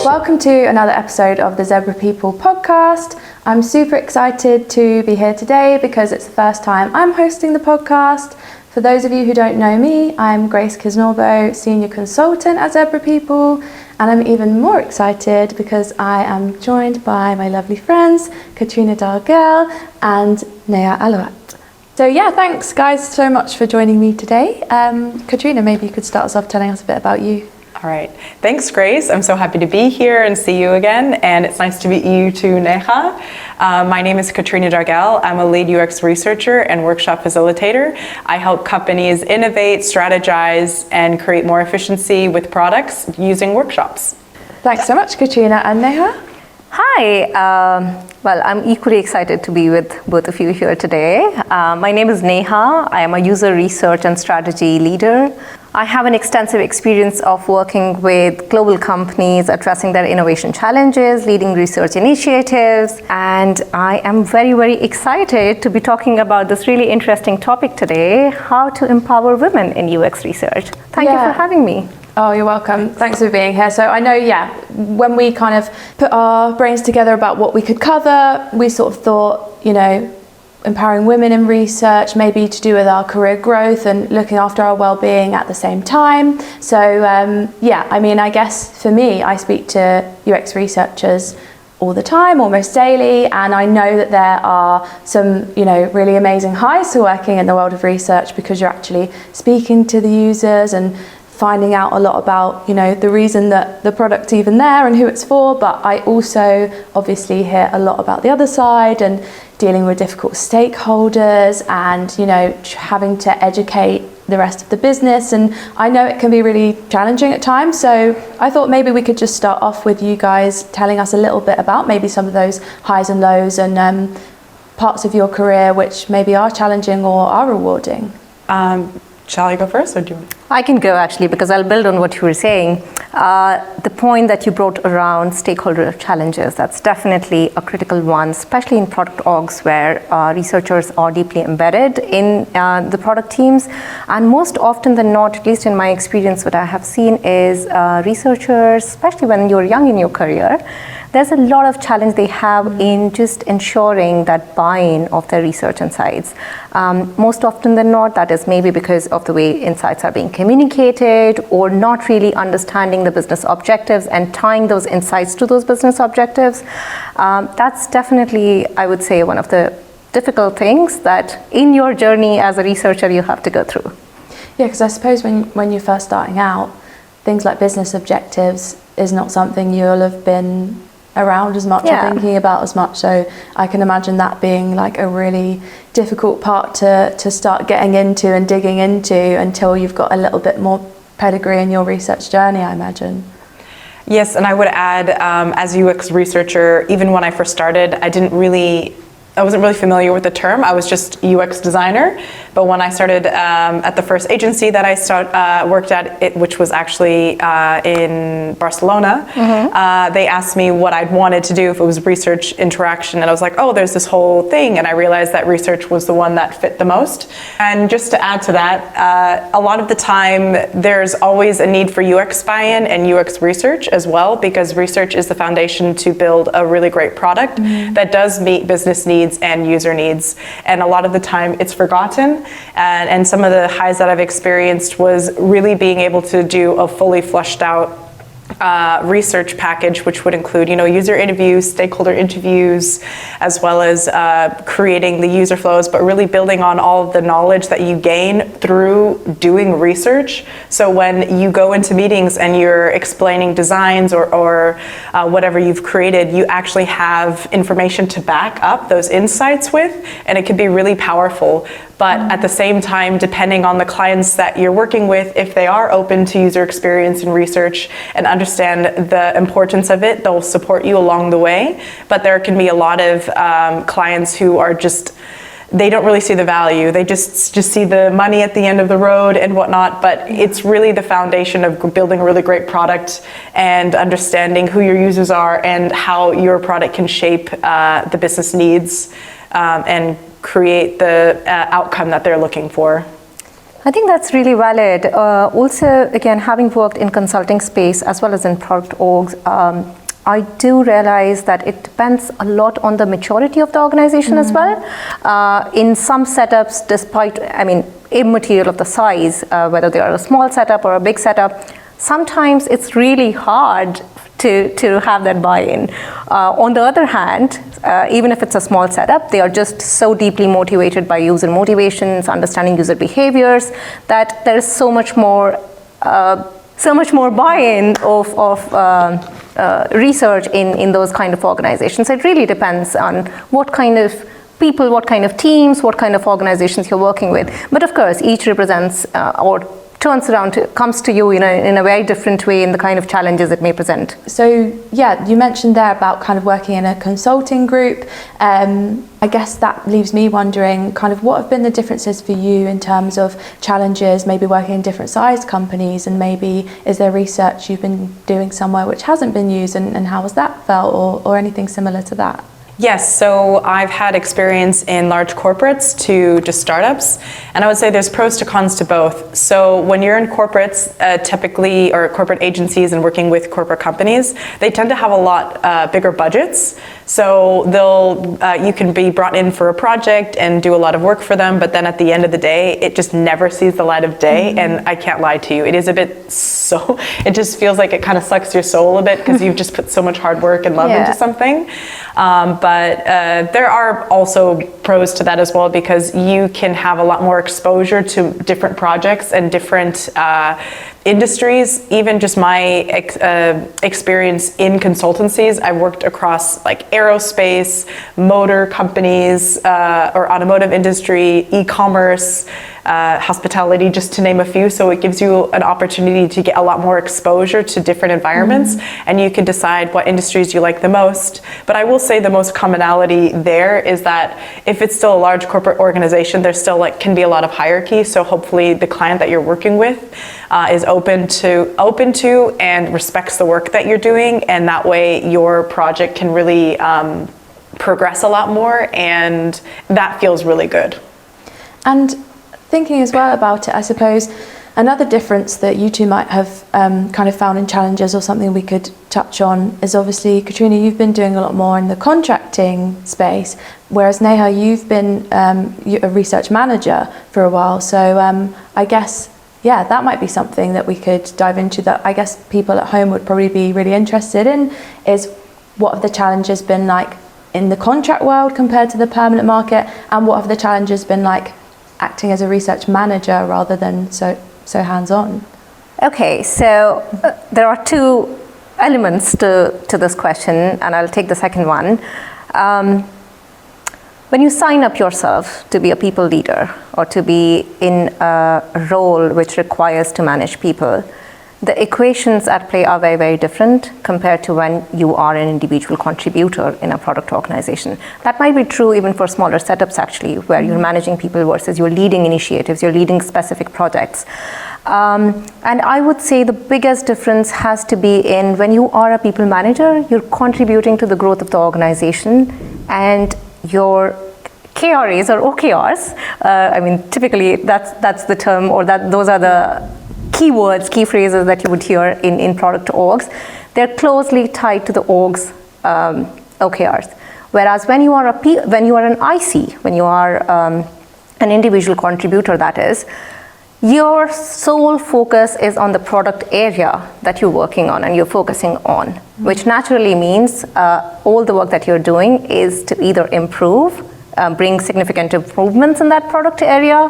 Welcome to another episode of the Zebra People podcast. I'm super excited to be here today because it's the first time I'm hosting the podcast. For those of you who don't know me, I'm Grace Kisnorbo, Senior Consultant at Zebra People, and I'm even more excited because I am joined by my lovely friends, Katrina Dargel and Neha Ahlawat. So yeah, thanks guys so much for joining me today. Katrina, maybe you could start us off telling us a bit about you. All right. Thanks, Grace. I'm so happy to be here and see you again. And it's nice to meet you too, Neha. My name is Katrina Dargel. I'm a lead UX researcher and workshop facilitator. I help companies innovate, strategize, and create more efficiency with products using workshops. Thanks so much, Katrina. And Neha? Hi. Well, I'm equally excited to be with both of you here today. My name is Neha. I am a user research and strategy leader. I have an extensive experience of working with global companies addressing their innovation challenges, leading research initiatives, and I am very, very excited to be talking about this really interesting topic today, how to empower women in UX research. Thank you for having me. Oh, you're welcome. Thanks for being here. So I know, when we kind of put our brains together about what we could cover, we sort of thought, empowering women in research, maybe to do with our career growth and looking after our well-being at the same time. So I guess for me, I speak to UX researchers all the time, almost daily, and I know that there are some, really amazing highs to working in the world of research because you're actually speaking to the users and finding out a lot about, the reason that the product's even there and who it's for. But I also obviously hear a lot about the other side and dealing with difficult stakeholders and, having to educate the rest of the business. And I know it can be really challenging at times. So I thought maybe we could just start off with you guys telling us a little bit about maybe some of those highs and lows and parts of your career which maybe are challenging or are rewarding. Shall I go first or do you? I can go actually because I'll build on what you were saying. The point that you brought around stakeholder challenges, that's definitely a critical one, especially in product orgs where researchers are deeply embedded in the product teams. And most often than not, at least in my experience, what I have seen is researchers, especially when you're young in your career, there's a lot of challenge they have in just ensuring that buy-in of their research insights. Most often than not, that is maybe because of the way insights are being communicated or not really understanding the business objectives and tying those insights to those business objectives. That's definitely, I would say, one of the difficult things that in your journey as a researcher you have to go through. Yeah, because I suppose when you're first starting out, things like business objectives is not something you'll have been around as much or thinking about as much. So I can imagine that being like a really difficult part to start getting into and digging into until you've got a little bit more pedigree in your research journey, I imagine. Yes, and I would add, as a UX researcher, even when I first started, I wasn't really familiar with the term. I was just UX designer. But when I started at the first agency that I worked at, which was actually in Barcelona, they asked me what I'd wanted to do if it was research interaction. And I was like, oh, there's this whole thing. And I realized that research was the one that fit the most. And just to add to that, a lot of the time, there's always a need for UX buy-in and UX research as well, because research is the foundation to build a really great product that does meet business needs and user needs. And a lot of the time it's forgotten. And some of the highs that I've experienced was really being able to do a fully fleshed out research package, which would include, user interviews, stakeholder interviews, as well as creating the user flows, but really building on all of the knowledge that you gain through doing research. So when you go into meetings and you're explaining designs or whatever you've created, you actually have information to back up those insights with, and it can be really powerful. But at the same time, depending on the clients that you're working with, if they are open to user experience and research and understand the importance of it, they'll support you along the way. But there can be a lot of clients who are they don't really see the value. They just see the money at the end of the road and whatnot. But it's really the foundation of building a really great product and understanding who your users are and how your product can shape the business needs and create the outcome that they're looking for. I think that's really valid. Also, again, having worked in consulting space as well as in product orgs, I do realize that it depends a lot on the maturity of the organization as well. In some setups, despite, immaterial of the size, whether they are a small setup or a big setup, sometimes it's really hard to have that buy-in. On the other hand, even if it's a small setup, they are just so deeply motivated by user motivations, understanding user behaviors, that there is so much more buy-in of research in those kind of organizations. It really depends on what kind of people, what kind of teams, what kind of organizations you're working with. But of course, each represents or turns around, comes to you in a very different way in the kind of challenges it may present. So yeah, you mentioned there about kind of working in a consulting group. I guess that leaves me wondering kind of what have been the differences for you in terms of challenges, maybe working in different sized companies, and maybe is there research you've been doing somewhere which hasn't been used, and how has that felt, or anything similar to that? Yes, so I've had experience in large corporates to just startups, and I would say there's pros to cons to both. So when you're in corporates, typically, or corporate agencies and working with corporate companies, they tend to have a lot bigger budgets. So you can be brought in for a project and do a lot of work for them, but then at the end of the day, it just never sees the light of day. And I can't lie to you, it is a bit it just feels like it kind of sucks your soul a bit because you've just put so much hard work and love into something. But there are also pros to that as well, because you can have a lot more exposure to different projects and different industries. Even just my experience in consultancies, I worked across like aerospace, motor companies, or automotive industry, e-commerce, hospitality, just to name a few. So it gives you an opportunity to get a lot more exposure to different environments, and you can decide what industries you like the most. But I will say the most commonality there is that if it's still a large corporate organization, there still can be a lot of hierarchy. So hopefully the client that you're working with is open to and respects the work that you're doing, and that way your project can really progress a lot more, and that feels really good. And thinking as well about it, I suppose another difference that you two might have kind of found in challenges, or something we could touch on, is obviously, Katrina, you've been doing a lot more in the contracting space, whereas Neha, you've been a research manager for a while. So I guess, yeah, that might be something that we could dive into, that I guess people at home would probably be really interested in, is what have the challenges been like in the contract world compared to the permanent market, and what have the challenges been like acting as a research manager rather than so hands-on? Okay, so there are two elements to this question, and I'll take the second one. When you sign up yourself to be a people leader or to be in a role which requires to manage people, the equations at play are very, very different compared to when you are an individual contributor in a product organization. That might be true even for smaller setups, actually, where you're managing people versus you're leading initiatives, you're leading specific projects. And I would say the biggest difference has to be in when you are a people manager, you're contributing to the growth of the organization, and your KRAs or OKRs, typically that's the term, or those are the keywords, key phrases that you would hear in product orgs. They're closely tied to the org's OKRs. Whereas when you are an IC, when you are an individual contributor, that is, your sole focus is on the product area that you're working on and you're focusing on, which naturally means all the work that you're doing is to either improve, bring significant improvements in that product area,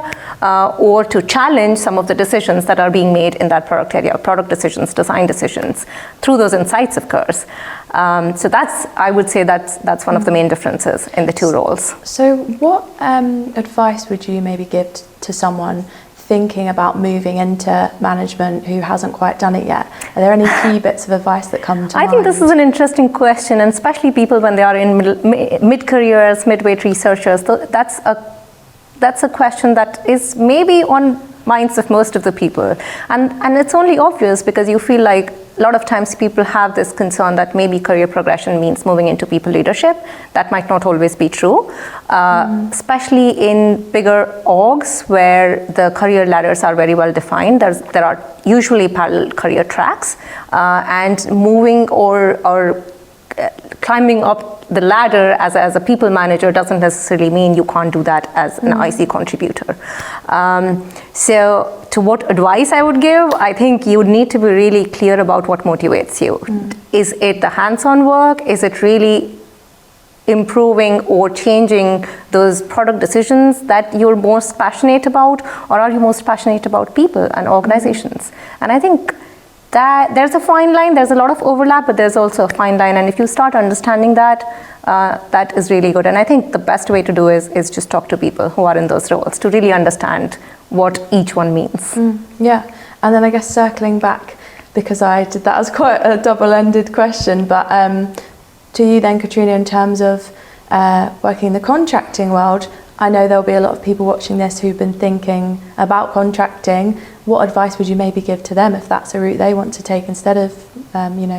or to challenge some of the decisions that are being made in that product area, product decisions, design decisions, through those insights, of course. So I would say that's one of the main differences in the two roles. So what advice would you maybe give to someone thinking about moving into management who hasn't quite done it yet? Are there any key bits of advice that come to mind? I think this is an interesting question, and especially people when they are in mid-careers, mid-weight researchers, that's a question that is maybe on minds of most of the people. And it's only obvious because you feel like a lot of times people have this concern that maybe career progression means moving into people leadership. That might not always be true, especially in bigger orgs where the career ladders are very well defined. There are usually parallel career tracks, and moving or climbing up the ladder as a people manager doesn't necessarily mean you can't do that as an IC contributor. So to what advice I would give, I think you would need to be really clear about what motivates you. Is it the hands-on work? Is it really improving or changing those product decisions that you're most passionate about? Or are you most passionate about people and organizations? And I think that there's a fine line, there's a lot of overlap, but there's also a fine line. And if you start understanding that, that is really good. And I think the best way to do is just talk to people who are in those roles to really understand what each one means. Yeah, and then I guess circling back, because I did that as quite a double-ended question, but to you then, Katrina, in terms of working in the contracting world, I know there'll be a lot of people watching this who've been thinking about contracting. What advice would you maybe give to them if that's a route they want to take instead of,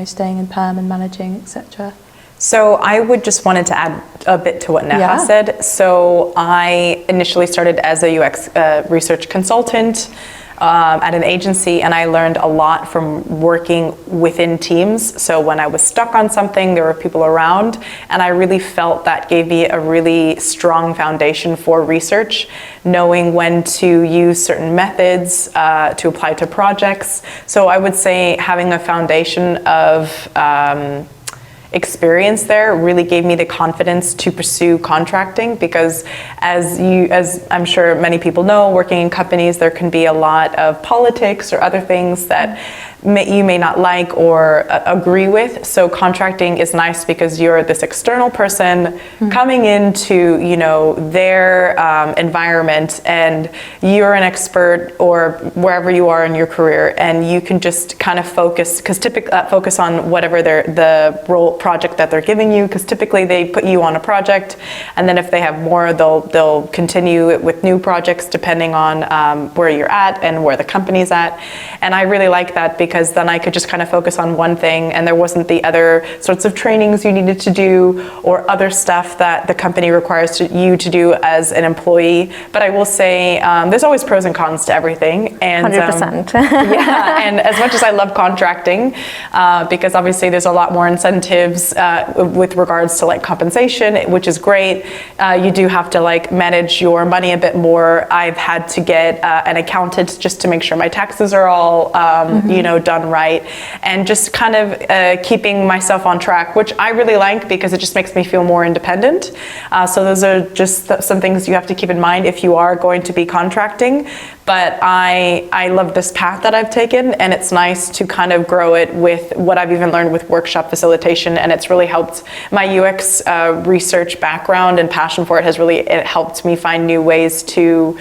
staying in perm and managing, etc.? So I would just wanted to add a bit to what Neha said. So I initially started as a UX research consultant at an agency, and I learned a lot from working within teams. So when I was stuck on something, there were people around, and I really felt that gave me a really strong foundation for research, knowing when to use certain methods to apply to projects. So I would say having a foundation of experience there really gave me the confidence to pursue contracting, because as I'm sure many people know, working in companies, there can be a lot of politics or other things that you may not like or agree with. So contracting is nice because you're this external person coming into their environment, and you're an expert or wherever you are in your career, and you can just kind of focus on whatever the role project that they're giving you, because typically they put you on a project, and then if they have more, they'll continue it with new projects depending on where you're at and where the company's at. And I really like that, because then I could just kind of focus on one thing, and there wasn't the other sorts of trainings you needed to do or other stuff that the company requires you to do as an employee. But I will say there's always pros and cons to everything. And 100%. Yeah, and as much as I love contracting, because obviously there's a lot more incentives with regards to like compensation, which is great. You do have to like manage your money a bit more. I've had to get an accountant just to make sure my taxes are all done right, and just kind of keeping myself on track, which I really like because it just makes me feel more independent. So those are just some things you have to keep in mind if you are going to be contracting. But I love this path that I've taken, and it's nice to kind of grow it with what I've even learned with workshop facilitation, and it's really helped my UX research background and passion for it it helped me find new ways to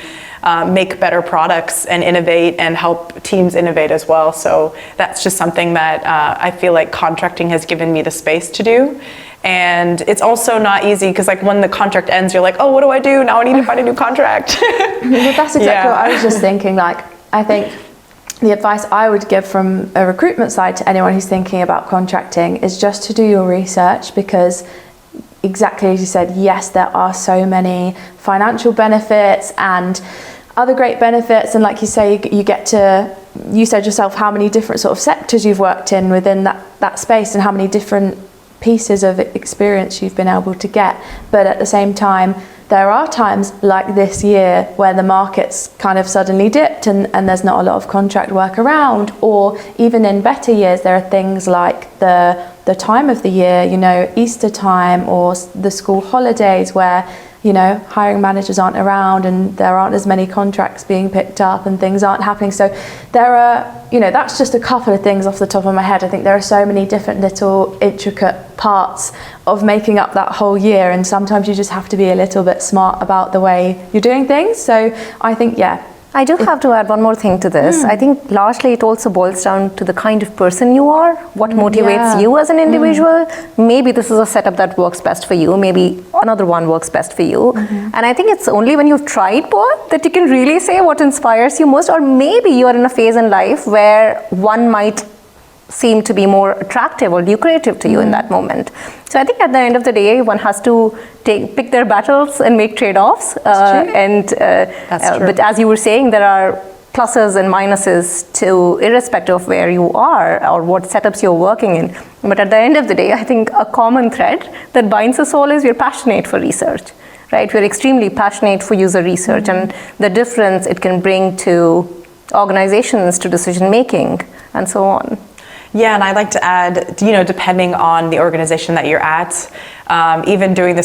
make better products and innovate and help teams innovate as well. So that's just something that I feel like contracting has given me the space to do. And it's also not easy, because like when the contract ends, you're like, oh, what do I do? Now I need to find a new contract. Well, that's exactly what I was just thinking. Like, I think the advice I would give from a recruitment side to anyone who's thinking about contracting is just to do your research, because exactly as you said, yes, there are so many financial benefits and other great benefits, and like you say, you said yourself how many different sort of sectors you've worked in within that space, and how many different pieces of experience you've been able to get. But at the same time, there are times like this year where the market's kind of suddenly dipped and there's not a lot of contract work around, or even in better years there are things like the time of the year, Easter time or the school holidays, where hiring managers aren't around and there aren't as many contracts being picked up and things aren't happening. So there are, that's just a couple of things off the top of my head. I think there are so many different little intricate parts of making up that whole year, and sometimes you just have to be a little bit smart about the way you're doing things. So I think, I do have to add one more thing to this. I think largely it also boils down to the kind of person you are, what motivates you as an individual. Maybe this is a setup that works best for you, maybe another one works best for you. And I think it's only when you've tried both that you can really say what inspires you most, or maybe you're in a phase in life where one might seem to be more attractive or lucrative to you in that moment. So I think at the end of the day, one has to pick their battles and make trade-offs. But as you were saying, there are pluses and minuses to irrespective of where you are or what setups you're working in. But at the end of the day, I think a common thread that binds us all is we're passionate for research, right? We're extremely passionate for user research and the difference it can bring to organizations, to decision making, and so on. Yeah, and I'd like to add, depending on the organization that you're at, even doing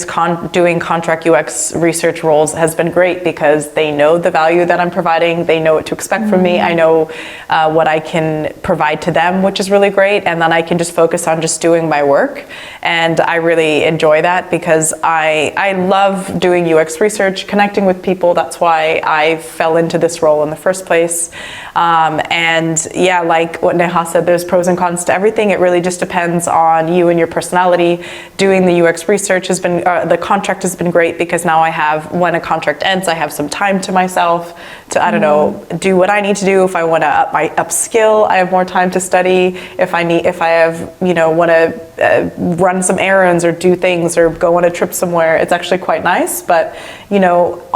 doing contract UX research roles has been great because they know the value that I'm providing. They know what to expect from me. I know what I can provide to them, which is really great. And then I can just focus on just doing my work. And I really enjoy that because I love doing UX research, connecting with people. That's why I fell into this role in the first place. And yeah, like what Neha said, there's pros and cons to everything. It really just depends on you and your personality. Doing the UX research has been, the contract has been great because now I have, when a contract ends, I have some time to myself to, I don't know, do what I need to do. If I want to upskill, I have more time to study. If I have, want to run some errands or do things or go on a trip somewhere, it's actually quite nice. But,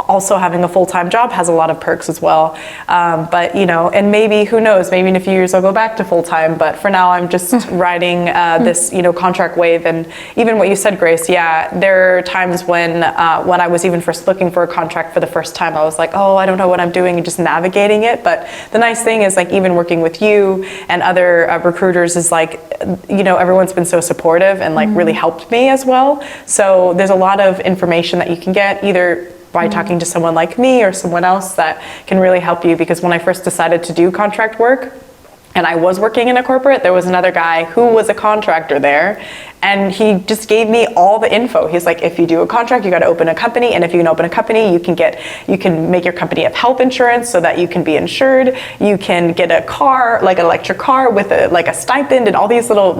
also having a full-time job has a lot of perks as well. But, and maybe, who knows, maybe in a few years I'll go back to full-time. But for now, I'm just riding this, contract wave. And even what you said, Grace, yeah, there are times when I was even first looking for a contract for the first time, I was like, oh, I don't know what I'm doing and just navigating it. But the nice thing is like even working with you and other recruiters is like, everyone's been so supportive and like really helped me as well. So there's a lot of information that you can get either by talking to someone like me or someone else that can really help you. Because when I first decided to do contract work, and I was working in a corporate, there was another guy who was a contractor there, and he just gave me all the info. He's like, if you do a contract, you got to open a company, and if you can open a company, you can make your company have health insurance so that you can be insured. You can get a car, like an electric car with a stipend and all these little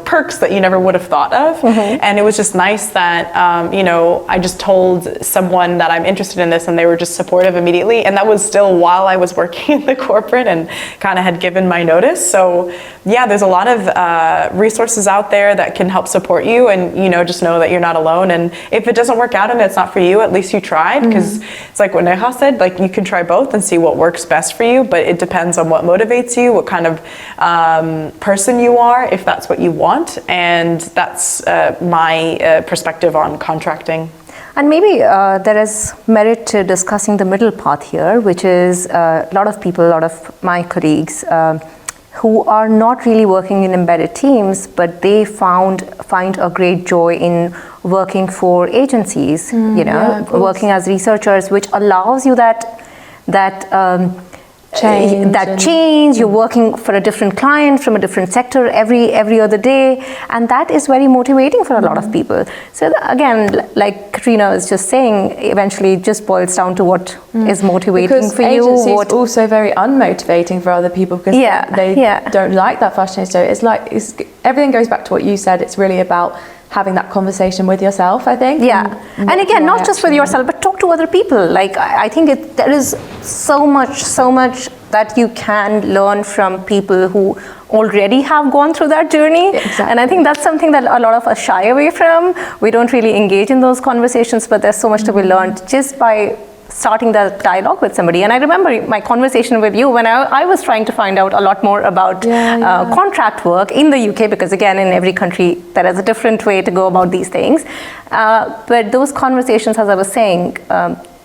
perks that you never would have thought of. And it was just nice that I just told someone that I'm interested in this, and they were just supportive immediately. And that was still while I was working in the corporate and kind of had given my notice. So yeah, there's a lot of resources out there that can help support you, and just know that you're not alone. And if it doesn't work out and it's not for you, at least you tried, because it's like what Neha said, like you can try both and see what works best for you, but it depends on what motivates you, what kind of person you are, if that's what you want. And that's my perspective on contracting. And maybe there is merit to discussing the middle path here, which is a lot of my colleagues who are not really working in embedded teams, but they find a great joy in working for agencies, working as researchers, which allows you that change. You're working for a different client from a different sector every other day, and that is very motivating for a lot of people. So again, like Katrina was just saying, eventually it just boils down to what is motivating for you. It's also very unmotivating for other people because they don't like that fashion. So everything goes back to what you said. It's really about having that conversation with yourself, I think. Yeah, and again, not just with yourself, but talk to other people. Like, I think there is so much that you can learn from people who already have gone through that journey. Exactly. And I think that's something that a lot of us shy away from. We don't really engage in those conversations, but there's so much to be learned just by starting that dialogue with somebody. And I remember my conversation with you when I was trying to find out a lot more about contract work in the UK, because again, in every country there is a different way to go about these things. But those conversations, as I was saying,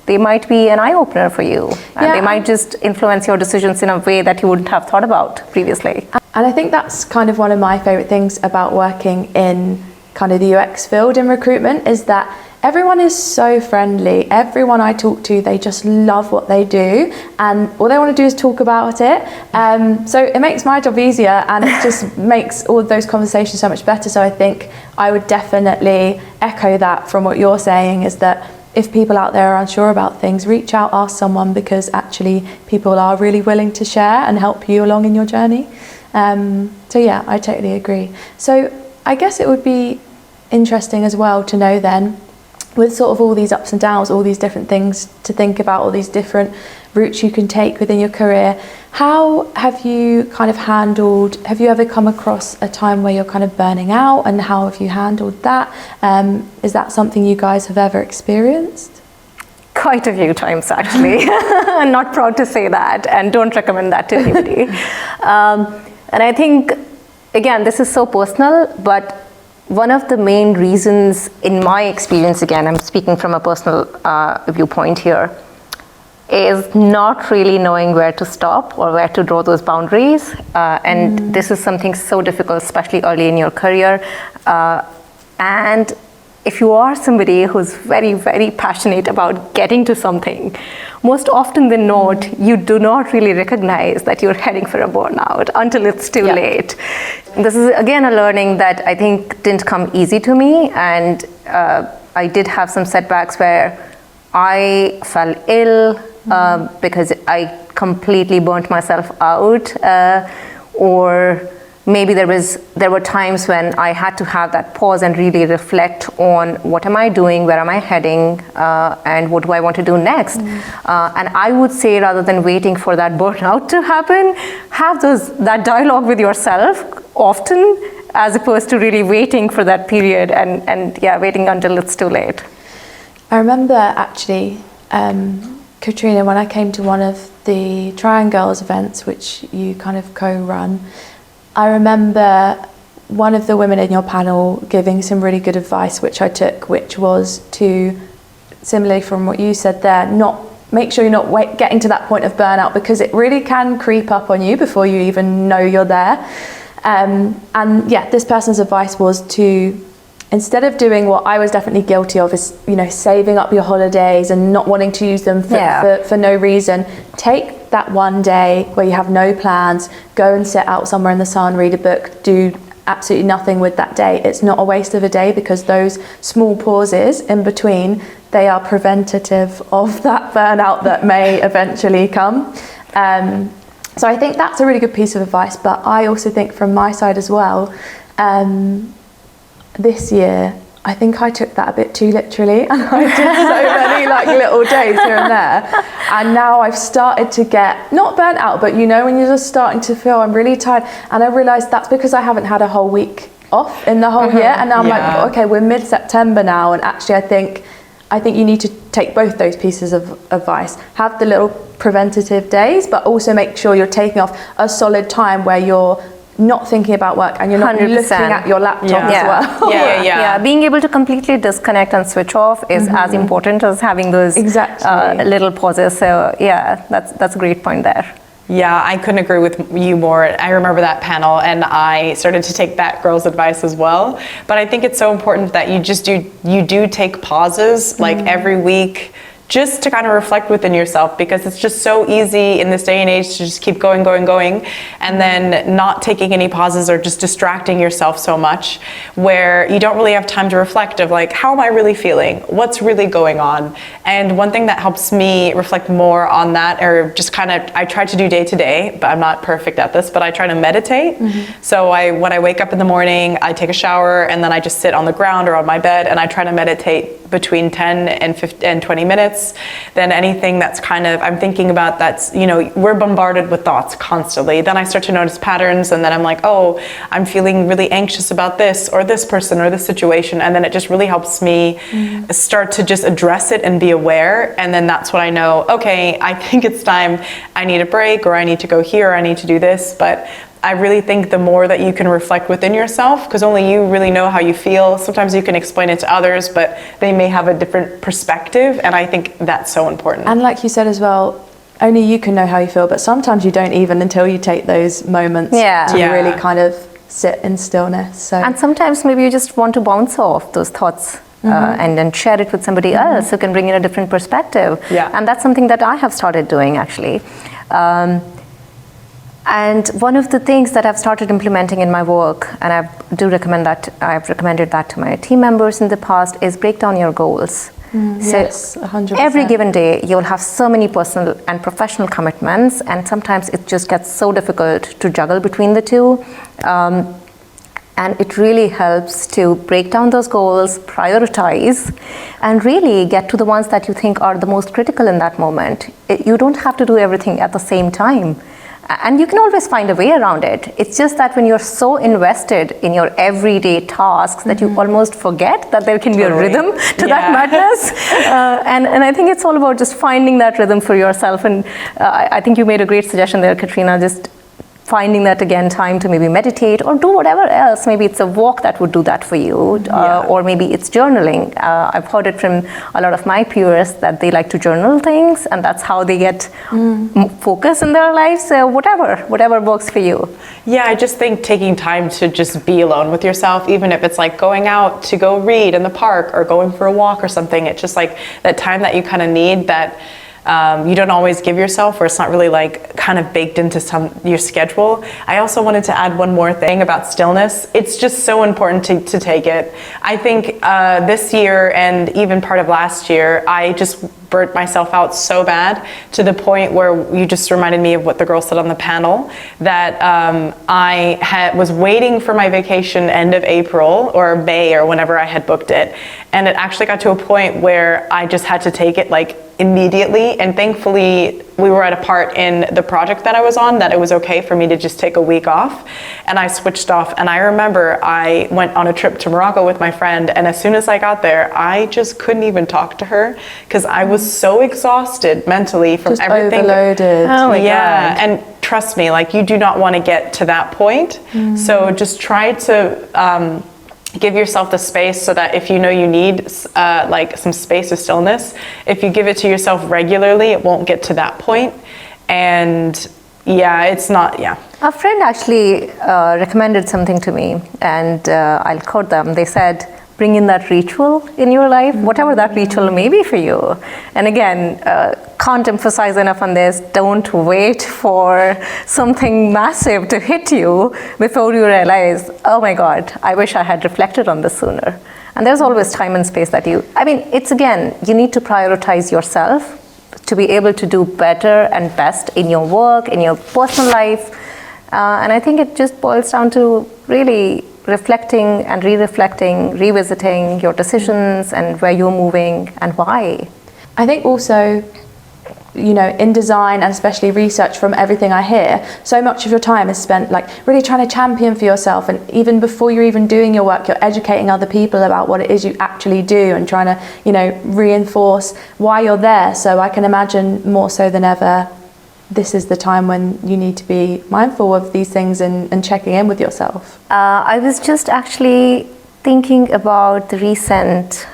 they might be an eye-opener for you, and they might just influence your decisions in a way that you wouldn't have thought about previously. And I think that's kind of one of my favorite things about working in kind of the UX field in recruitment, is that everyone is so friendly. Everyone I talk to, they just love what they do, and all they want to do is talk about it. So it makes my job easier, and it just makes all of those conversations so much better. So I think I would definitely echo that from what you're saying, is that if people out there are unsure about things, reach out, ask someone, because actually people are really willing to share and help you along in your journey. So yeah, I totally agree. So I guess it would be interesting as well to know then, with sort of all these ups and downs, all these different things to think about, all these different routes you can take within your career, how have you kind of have you ever come across a time where you're kind of burning out, and how have you handled that? Is that something you guys have ever experienced? Quite a few times, actually. I'm not proud to say that, and don't recommend that to anybody. And I think, again, this is so personal, but one of the main reasons, in my experience, again, I'm speaking from a personal viewpoint here, is not really knowing where to stop or where to draw those boundaries. And this is something so difficult, especially early in your career. And if you are somebody who's very, very passionate about getting to something, most often than not, you do not really recognize that you're heading for a burnout until it's too late. This is, again, a learning that I think didn't come easy to me. And I did have some setbacks where I fell ill because I completely burnt myself out, or maybe there were times when I had to have that pause and really reflect on what am I doing, where am I heading, and what do I want to do next. And I would say, rather than waiting for that burnout to happen, have that dialogue with yourself often, as opposed to really waiting for that period and waiting until it's too late. I remember actually, Katrina, when I came to one of the Triangles events, which you kind of co-run, I remember one of the women in your panel giving some really good advice, which I took, which was to, similarly from what you said there, make sure you're not getting to that point of burnout, because it really can creep up on you before you even know you're there. This person's advice was to, instead of doing what I was definitely guilty of, is saving up your holidays and not wanting to use them for no reason, take that one day where you have no plans, go and sit out somewhere in the sun, read a book, do absolutely nothing with that day. It's not a waste of a day, because those small pauses in between, they are preventative of that burnout that may eventually come. So I think that's a really good piece of advice. But I also think from my side as well, this year, I think I took that a bit too literally, and I did so many little days here and there. And now I've started to get, not burnt out, but when you're just starting to feel I'm really tired. And I realised that's because I haven't had a whole week off in the whole year. And now I'm like, okay, we're mid-September now. And actually I think you need to take both those pieces of advice. Have the little preventative days, but also make sure you're taking off a solid time where you're not thinking about work and you're not 100%. Looking at your laptop as well. Yeah. Being able to completely disconnect and switch off is as important as having those little pauses. So that's a great point there. Yeah, I couldn't agree with you more. I remember that panel, and I started to take that girl's advice as well. But I think it's so important that you do take pauses every week, just to kind of reflect within yourself, because it's just so easy in this day and age to just keep going, and then not taking any pauses or just distracting yourself so much, where you don't really have time to reflect of how am I really feeling? What's really going on? And one thing that helps me reflect more on that, or just kind of, I try to do day to day, but I'm not perfect at this, but I try to meditate. So when I wake up in the morning, I take a shower, and then I just sit on the ground or on my bed, and I try to meditate between 10 and 20 minutes. Then anything that's kind of, I'm thinking about, that's, we're bombarded with thoughts constantly. Then I start to notice patterns, and then I'm like, oh, I'm feeling really anxious about this or this person or this situation. And then it just really helps me start to just address it and be aware. And then that's when I know, okay, I think it's time, I need a break, or I need to go here, or I need to do this. But I really think the more that you can reflect within yourself, because only you really know how you feel. Sometimes you can explain it to others, but they may have a different perspective, and I think that's so important. And like you said as well, only you can know how you feel, but sometimes you don't even until you take those moments to really kind of sit in stillness. So. And sometimes maybe you just want to bounce off those thoughts and then share it with somebody else who can bring in a different perspective. And that's something that I have started doing, actually. And one of the things that I've started implementing in my work, and I've recommended that to my team members in the past, is break down your goals. Yes, 100%. Every given day, you'll have so many personal and professional commitments, and sometimes it just gets so difficult to juggle between the two. And it really helps to break down those goals, prioritize, and really get to the ones that you think are the most critical in that moment. You don't have to do everything at the same time. And you can always find a way around it. It's just that when you're so invested in your everyday tasks that you almost forget that there can be a rhythm to that madness. And I think it's all about just finding that rhythm for yourself. And I think you made a great suggestion there, Katrina, just finding that again time to maybe meditate or do whatever else. Maybe it's a walk that would do that for you, or maybe it's journaling. I've heard it from a lot of my peers that they like to journal things, and that's how they get focus in their lives. So whatever works for you. Yeah, I just think taking time to just be alone with yourself, even if it's like going out to go read in the park or going for a walk or something, it's just like that time that you kind of need that you don't always give yourself, or it's not really like kind of baked into your schedule. I also wanted to add one more thing about stillness. It's just so important to take it. I think this year and even part of last year, I just burnt myself out so bad to the point where you just reminded me of what the girl said on the panel, that I was waiting for my vacation end of April or May or whenever I had booked it. And it actually got to a point where I just had to take it like immediately, and thankfully we were at a part in the project that I was on that it was okay for me to just take a week off, and I switched off. And I remember I went on a trip to Morocco with my friend, and as soon as I got there I just couldn't even talk to her because I was so exhausted mentally from just everything. Overloaded. Oh my God. God. And trust me, like, you do not want to get to that point. So just try to give yourself the space so that if you know you need like some space or stillness, if you give it to yourself regularly, it won't get to that point. And it's not. A friend actually recommended something to me, and I'll quote them. They said, bring in that ritual in your life, whatever that ritual may be for you. And again, can't emphasize enough on this, don't wait for something massive to hit you before you realize, oh my God, I wish I had reflected on this sooner. And there's always time and space that it's again, you need to prioritize yourself to be able to do better and best in your work, in your personal life. And I think it just boils down to really reflecting and re-reflecting, revisiting your decisions and where you're moving and why. I think also, in design and especially research, from everything I hear, so much of your time is spent like really trying to champion for yourself, and even before you're even doing your work, you're educating other people about what it is you actually do and trying to, reinforce why you're there. So I can imagine more so than ever, this is the time when you need to be mindful of these things and checking in with yourself. I was just actually thinking about the recent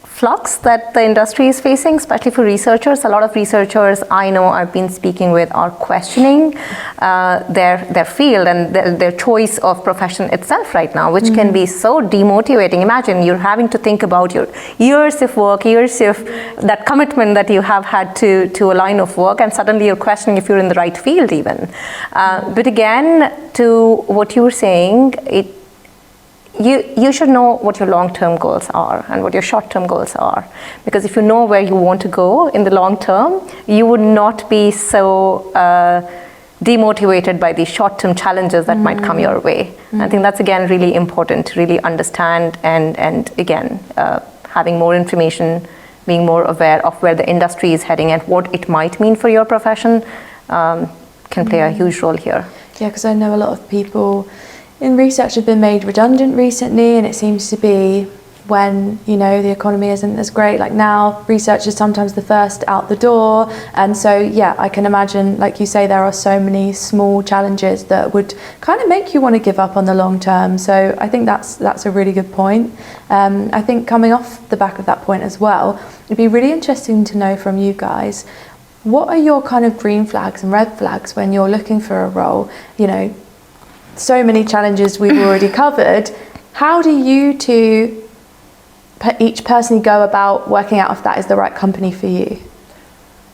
flux that the industry is facing, especially for researchers. A lot of researchers I know I've been speaking with are questioning their field and their choice of profession itself right now, which can be so demotivating. Imagine you're having to think about your years of work, years of that commitment that you have had to a line of work, and suddenly you're questioning if you're in the right field even. But again, to what you were saying, you should know what your long-term goals are and what your short-term goals are. Because if you know where you want to go in the long term, you would not be so demotivated by these short-term challenges that might come your way. I think that's, again, really important to really understand, and again, having more information, being more aware of where the industry is heading and what it might mean for your profession can play a huge role here. Yeah, because I know a lot of people in research have been made redundant recently, and it seems to be when the economy isn't as great. Like now, research is sometimes the first out the door, and so I can imagine, like you say, there are so many small challenges that would kind of make you want to give up on the long term. So I think that's a really good point. I think coming off the back of that point as well, it'd be really interesting to know from you guys, what are your kind of green flags and red flags when you're looking for a role? So many challenges we've already covered. How do you two each personally go about working out if that is the right company for you?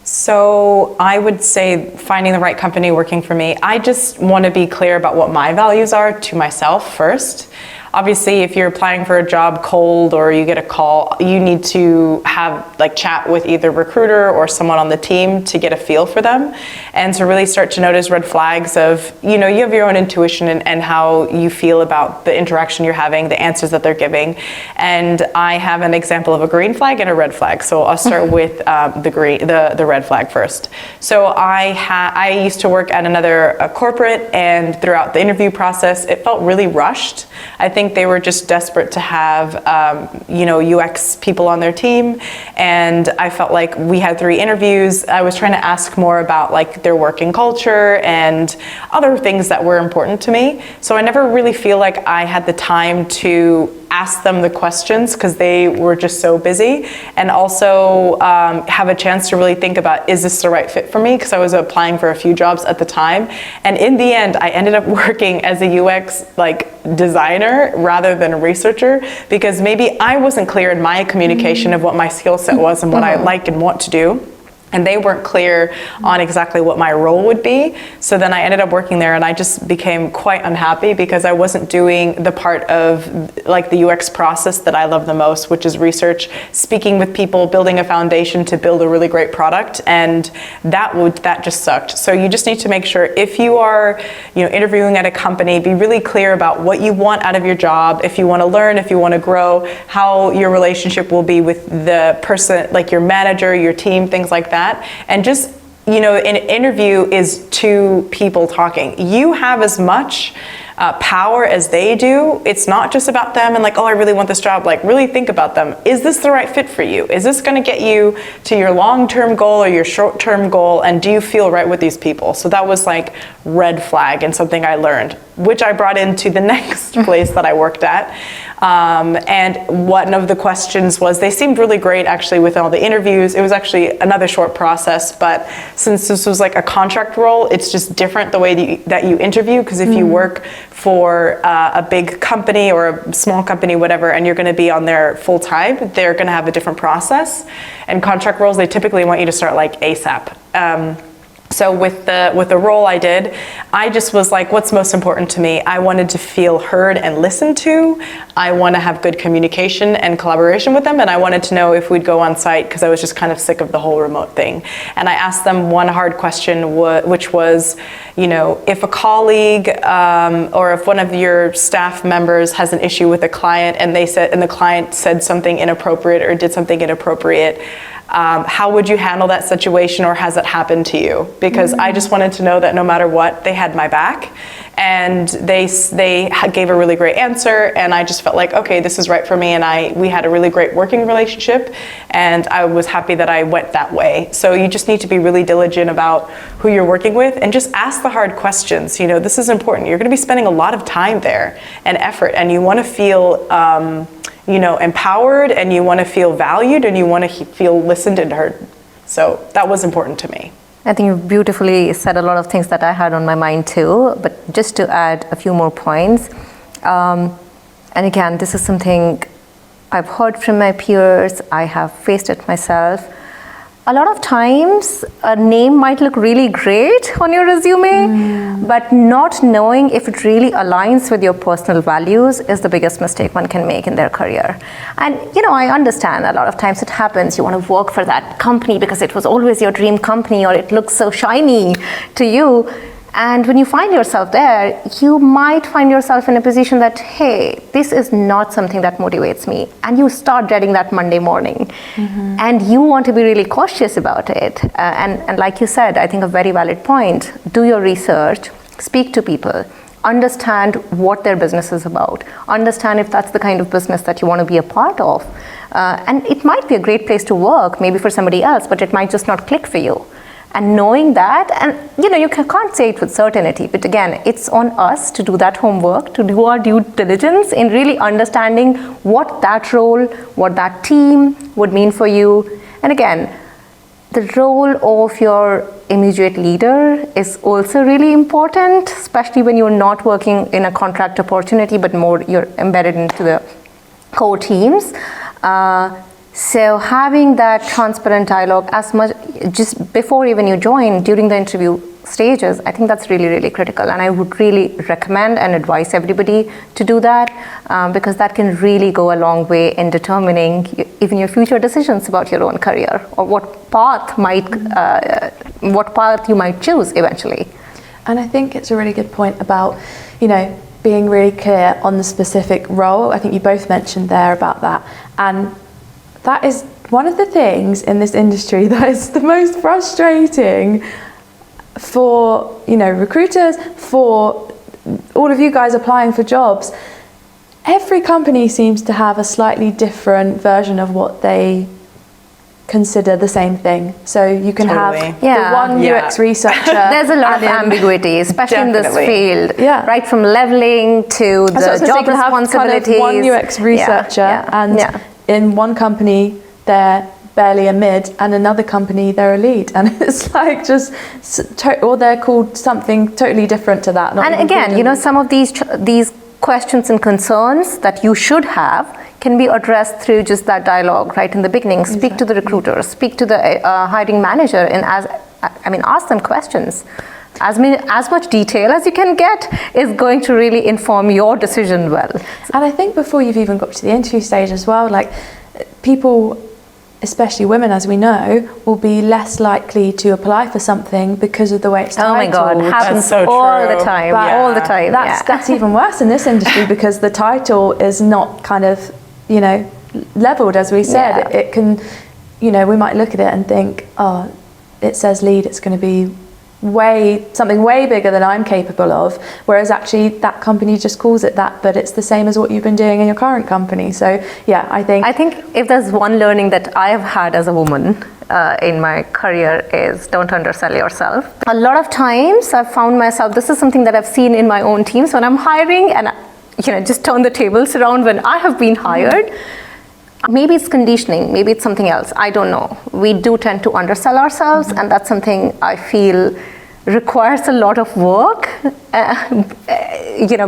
So I would say finding the right company working for me, I just want to be clear about what my values are to myself first. obviously if you're applying for a job cold or you get a call, you need to have like chat with either recruiter or someone on the team to get a feel for them, and to really start to notice red flags of, you know, you have your own intuition and how you feel about the interaction you're having, the answers that they're giving. And I have an example of a green flag and a red flag. So I'll start with the red flag first. So I used to work at another corporate, and throughout the interview process, it felt really rushed. I think they were just desperate to have, you know, UX people on their team. And I felt like we had 3 interviews. I was trying to ask more about like their working culture and other things that were important to me. So I never really feel like I had the time to ask them the questions because they were just so busy, and also have a chance to really think about, is this the right fit for me? Because I was applying for a few jobs at the time, and in the end I ended up working as a UX like designer rather than a researcher, because maybe I wasn't clear in my communication of what my skill set was and what I like and want to do, and they weren't clear on exactly what my role would be. So then I ended up working there, and I just became quite unhappy because I wasn't doing the part of like the UX process that I love the most, which is research, speaking with people, building a foundation to build a really great product, and that just sucked. So you just need to make sure, if you are, you know, interviewing at a company, be really clear about what you want out of your job, if you want to learn, if you want to grow, how your relationship will be with the person, like your manager, your team, things like that. And just, you know, an interview is 2 people talking. You have as much power as they do. It's not just about them and like, oh, I really want this job. Like, really think about them. Is this the right fit for you? Is this going to get you to your long-term goal or your short-term goal? And do you feel right with these people? So that was like red flag, and something I learned, which I brought into the next place that I worked at. And one of the questions was, they seemed really great actually with all the interviews. It was actually another short process, but since this was like a contract role, it's just different the way that you interview, because if you work for a big company or a small company, whatever, and you're going to be on there full time, they're going to have a different process. And contract roles, they typically want you to start like ASAP. So with the role I did, I just was like, what's most important to me? I wanted to feel heard and listened to. I want to have good communication and collaboration with them, and I wanted to know if we'd go on site, because I was just kind of sick of the whole remote thing. And I asked them one hard question, which was, you know, if a colleague or if one of your staff members has an issue with a client, and the client said something inappropriate or did something inappropriate, how would you handle that situation, or has it happened to you? Because I just wanted to know that no matter what, they had my back, and they gave a really great answer, and I just felt like, okay, this is right for me, and we had a really great working relationship, and I was happy that I went that way. So you just need to be really diligent about who you're working with, and just ask the hard questions. You know, this is important. You're going to be spending a lot of time there and effort, and you want to feel you know, empowered, and you want to feel valued, and you want to feel listened and heard. So that was important to me. I think you beautifully said a lot of things that I had on my mind too, but just to add a few more points. And again, this is something I've heard from my peers, I have faced it myself. A lot of times, a name might look really great on your resume, but not knowing if it really aligns with your personal values is the biggest mistake one can make in their career. And, you know, I understand a lot of times it happens. You want to work for that company because it was always your dream company, or it looks so shiny to you. And when you find yourself there, you might find yourself in a position that, hey, this is not something that motivates me. And you start dreading that Monday morning. And you want to be really cautious about it. And like you said, I think a very valid point, do your research, speak to people, understand what their business is about, understand if that's the kind of business that you want to be a part of. And it might be a great place to work, maybe for somebody else, but it might just not click for you. And knowing that, and you know, you can't say it with certainty, but again, it's on us to do that homework, to do our due diligence in really understanding what that role, what that team would mean for you. And again, the role of your immediate leader is also really important, especially when you're not working in a contract opportunity, but more you're embedded into the core teams. So having that transparent dialogue as much, just before even you join, during the interview, stages, I think that's really, really critical. And I would really recommend and advise everybody to do that, because that can really go a long way in determining even your future decisions about your own career, or what path you might choose eventually. And I think it's a really good point about, being really clear on the specific role. I think you both mentioned there about that. And that is one of the things in this industry that is the most frustrating for, recruiters, for all of you guys applying for jobs. Every company seems to have a slightly different version of what they consider the same thing. So you can have the one UX researcher. There's a lot of ambiguity, especially in this field. Yeah. Right from leveling to the job responsibilities. Kind of one UX researcher, and in one company they're barely a mid, and another company they're a lead, and it's like or they're called something totally different to that. And again, some of these questions and concerns that you should have can be addressed through just that dialogue right in the beginning. Exactly. Speak to the recruiter, speak to the hiring manager, and ask them questions. As much detail as you can get is going to really inform your decision well. And I think before you've even got to the interview stage as well, like people, especially women, as we know, will be less likely to apply for something because of the way it's titled. Oh my God, happens so all true. the time. All the time. That's even worse in this industry because the title is not kind of, leveled, as we said. Yeah. It can, we might look at it and think, oh, it says lead, it's going to be something way bigger than I'm capable of, whereas actually that company just calls it that, but it's the same as what you've been doing in your current company. So yeah, I think if there's one learning that I have had as a woman in my career is don't undersell yourself. A lot of times I've found myself, this is something that I've seen in my own teams when I'm hiring, and just turn the tables around when I have been hired. Maybe it's conditioning, maybe it's something else, I don't know. We do tend to undersell ourselves, and that's something I feel requires a lot of work,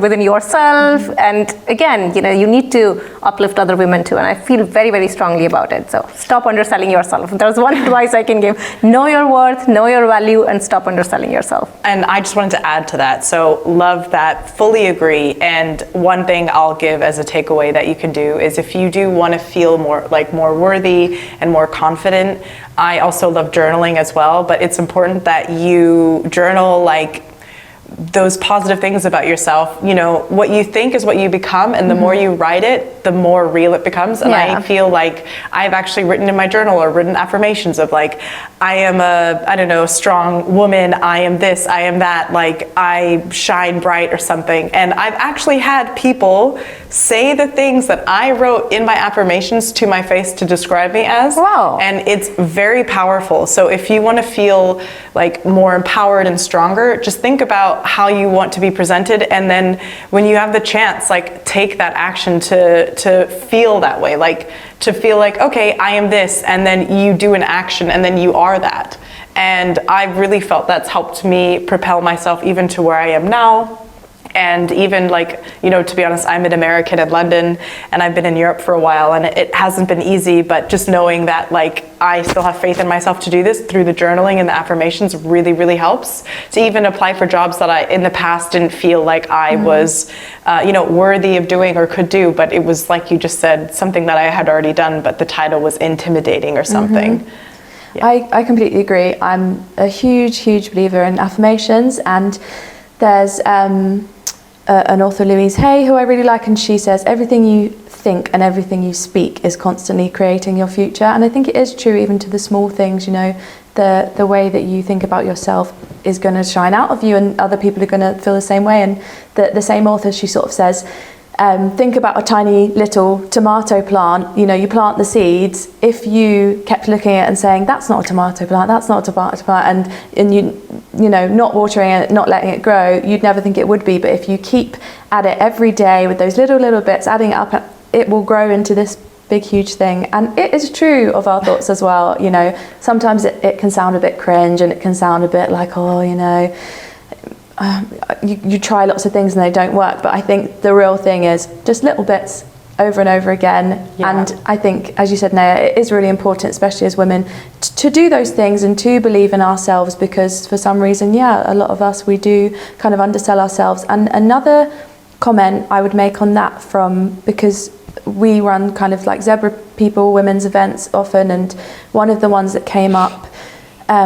within yourself. And again, you need to uplift other women too. And I feel very, very strongly about it. So stop underselling yourself. If there's one advice I can give, know your worth, know your value, and stop underselling yourself. And I just wanted to add to that. So love that, fully agree. And one thing I'll give as a takeaway that you can do is if you do want to feel more worthy and more confident, I also love journaling as well, but it's important that you journal those positive things about yourself. What you think is what you become, and the more you write it, the more real it becomes. And I feel like I've actually written in my journal or written affirmations of I am a strong woman, I am this, I am that, I shine bright or something. And I've actually had people say the things that I wrote in my affirmations to my face to describe me as. Wow. And it's very powerful. So if you want to feel more empowered and stronger, just think about how you want to be presented, and then when you have the chance, take that action to feel that way, to feel okay, I am this, and then you do an action, and then you are that. And I've really felt that's helped me propel myself even to where I am now. And even to be honest, I'm an American in London, and I've been in Europe for a while, and it hasn't been easy, but just knowing that I still have faith in myself to do this through the journaling and the affirmations really, really helps to even apply for jobs that I in the past didn't feel like I was worthy of doing or could do, but it was, like you just said, something that I had already done, but the title was intimidating or something. Yeah. I completely agree. I'm a huge, huge believer in affirmations, and there's an author, Louise Hay, who I really like, and she says everything you think and everything you speak is constantly creating your future. And I think it is true even to the small things. The way that you think about yourself is going to shine out of you, and other people are going to feel the same way. And the same author, she sort of says, think about a tiny little tomato plant. You plant the seeds. If you kept looking at it and saying, that's not a tomato plant, that's not a tomato plant, and you not watering it, not letting it grow, you'd never think it would be. But if you keep at it every day with those little bits, adding it up, it will grow into this big, huge thing. And it is true of our thoughts as well. Sometimes it can sound a bit cringe, and it can sound a bit like, you try lots of things and they don't work, but I think the real thing is just little bits over and over again. Yeah. And I think, as you said, Neha, it is really important, especially as women, to do those things and to believe in ourselves, because for some reason, a lot of us, we do kind of undersell ourselves. And another comment I would make on that, because we run kind of like Zebra People women's events often, and one of the ones that came up,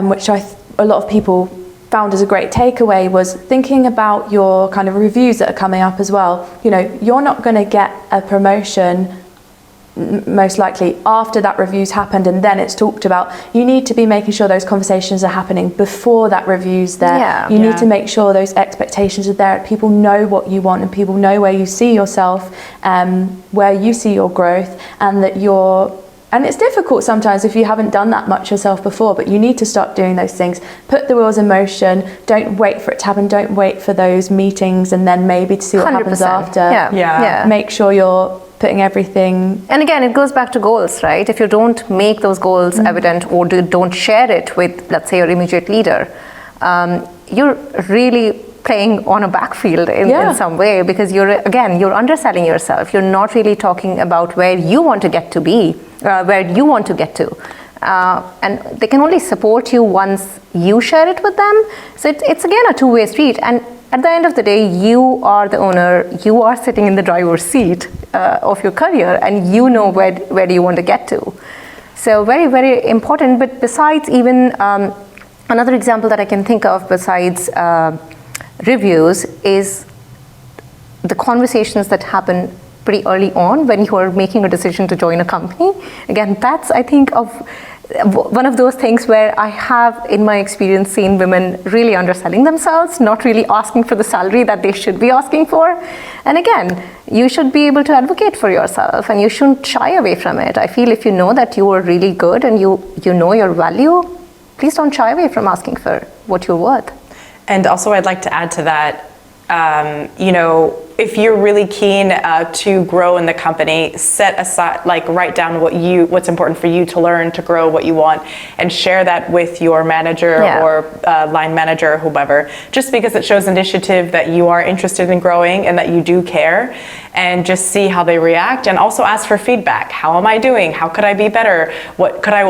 which a lot of people found as a great takeaway, was thinking about your kind of reviews that are coming up as well. You know, you're not going to get a promotion most likely after that review's happened and then it's talked about. You need to be making sure those conversations are happening before that review's there. You need to make sure those expectations are there. People know what you want and people know where you see yourself, where you see your growth, and that and it's difficult sometimes if you haven't done that much yourself before, but you need to start doing those things. Put the wheels in motion. Don't wait for it to happen. Don't wait for those meetings and then maybe to see what happens after. Make sure you're putting everything. And again, it goes back to goals, right? If you don't make those goals evident, or don't share it with, let's say, your immediate leader, you're really playing on a backfield in some way, because you're underselling yourself. You're not really talking about where you want to get to be, where you want to get to. And they can only support you once you share it with them. So it's again a two-way street. And at the end of the day, you are the owner, you are sitting in the driver's seat of your career, and you know where do you want to get to. So very, very important. But besides even, another example that I can think of besides reviews is the conversations that happen pretty early on when you are making a decision to join a company. Again, that's, I think, one of those things where I have, in my experience, seen women really underselling themselves, not really asking for the salary that they should be asking for. And again, you should be able to advocate for yourself, and you shouldn't shy away from it. I feel if you know that you are really good and you know your value, please don't shy away from asking for what you're worth. And also, I'd like to add to that, if you're really keen to grow in the company, set aside, write down what's important for you to learn, to grow, what you want, and share that with your manager or line manager or whomever, just because it shows initiative that you are interested in growing and that you do care, and just see how they react. And also ask for feedback. How am I doing? How could I be better? What could I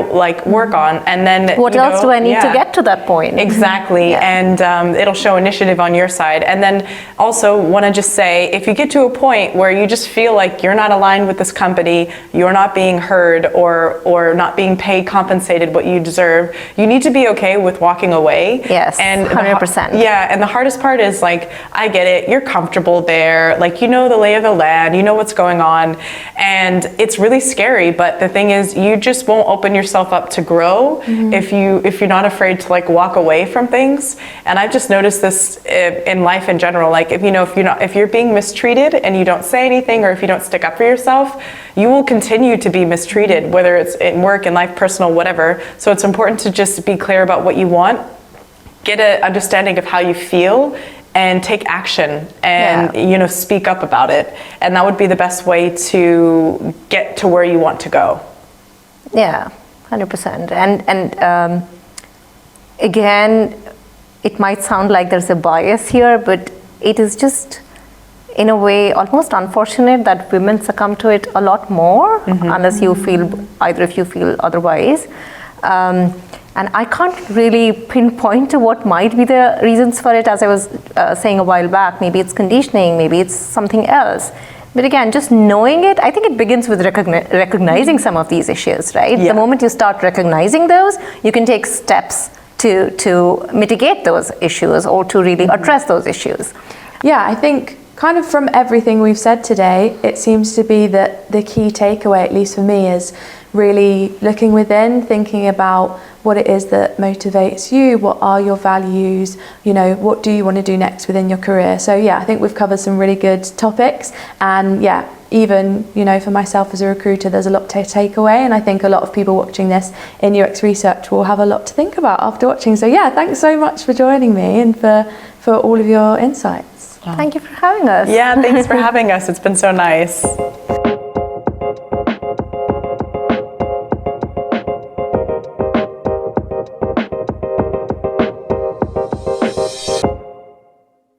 work on? And then what else do I need to get to that point? Exactly. And it'll show initiative on your side. And then also want to just say, if you get to a point where you just feel like you're not aligned with this company, you're not being heard, or not being paid, compensated what you deserve, you need to be okay with walking away. Yes, and 100%. And the hardest part is, I get it, you're comfortable there, you know the lay of the land, you know what's going on, and it's really scary, but the thing is, you just won't open yourself up to grow if you're not afraid to walk away from things. And I've just noticed this in life in general, if you're being mistreated and you don't say anything, or if you don't stick up for yourself, you will continue to be mistreated, whether it's in work, in life, personal, whatever. So it's important to just be clear about what you want, get an understanding of how you feel, and take action, and speak up about it. And that would be the best way to get to where you want to go. Yeah, 100%. And again, it might sound like there's a bias here, but it is just, in a way, almost unfortunate that women succumb to it a lot more, unless you feel, either if you feel otherwise. And I can't really pinpoint to what might be the reasons for it. As I was saying a while back, maybe it's conditioning, maybe it's something else. But again, just knowing it, I think it begins with recognizing some of these issues, right? The moment you start recognizing those, you can take steps to mitigate those issues, or to really address those issues. Yeah, I think kind of from everything we've said today, it seems to be that the key takeaway, at least for me, is really looking within, thinking about what it is that motivates you, what are your values, what do you want to do next within your career. So I think we've covered some really good topics, and even for myself as a recruiter, there's a lot to take away, and I think a lot of people watching this in UX research will have a lot to think about after watching. So thanks so much for joining me and for all of your insights. Thank you for having us. Yeah, thanks for having us. It's been so nice.